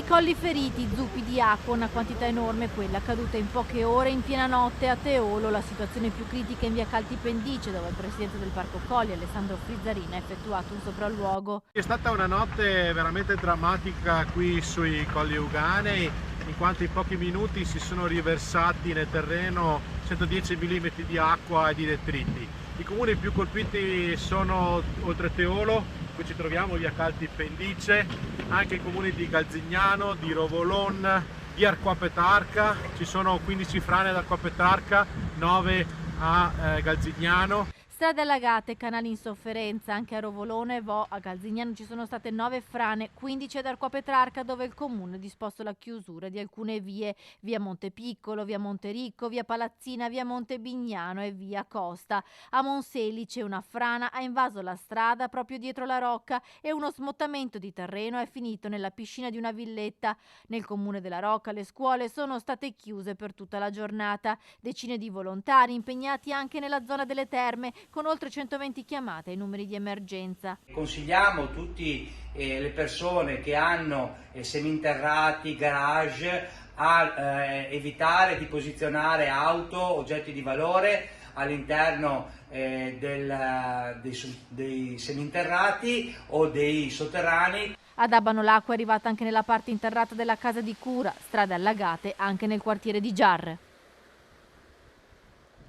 Colli feriti, zuppi di acqua, una quantità enorme, quella caduta in poche ore in piena notte a Teolo. La situazione più critica in via Calti Pendice, dove il presidente del Parco Colli, Alessandro Frizzarina, ha effettuato un sopralluogo. È stata una notte veramente drammatica qui sui Colli Euganei, in quanto in pochi minuti si sono riversati nel terreno 110 mm di acqua e di detriti. I comuni più colpiti sono oltre Teolo, qui ci troviamo via Calti Pendice, anche i comuni di Galzignano, di Rovolon, di Arquà-Petarca. Ci sono 15 frane ad Arquà-Petarca, 9 a Galzignano. Strade allagate, canali in sofferenza, anche a Rovolone e Vo. A Galzignano ci sono state 9 frane, 15 ad Arquà-Petrarca, dove il comune ha disposto la chiusura di alcune vie, via Montepiccolo, via Montericco, via Palazzina, via Montebignano e via Costa. A Monselice una frana ha invaso la strada proprio dietro la Rocca e uno smottamento di terreno è finito nella piscina di una villetta. Nel comune della Rocca le scuole sono state chiuse per tutta la giornata. Decine di volontari impegnati anche nella zona delle terme, con oltre 120 chiamate ai numeri di emergenza. Consigliamo a tutte le persone che hanno seminterrati, garage, a evitare di posizionare auto, oggetti di valore all'interno dei seminterrati o dei sotterranei. Ad Abano l'acqua è arrivata anche nella parte interrata della casa di cura, strade allagate anche nel quartiere di Giarre.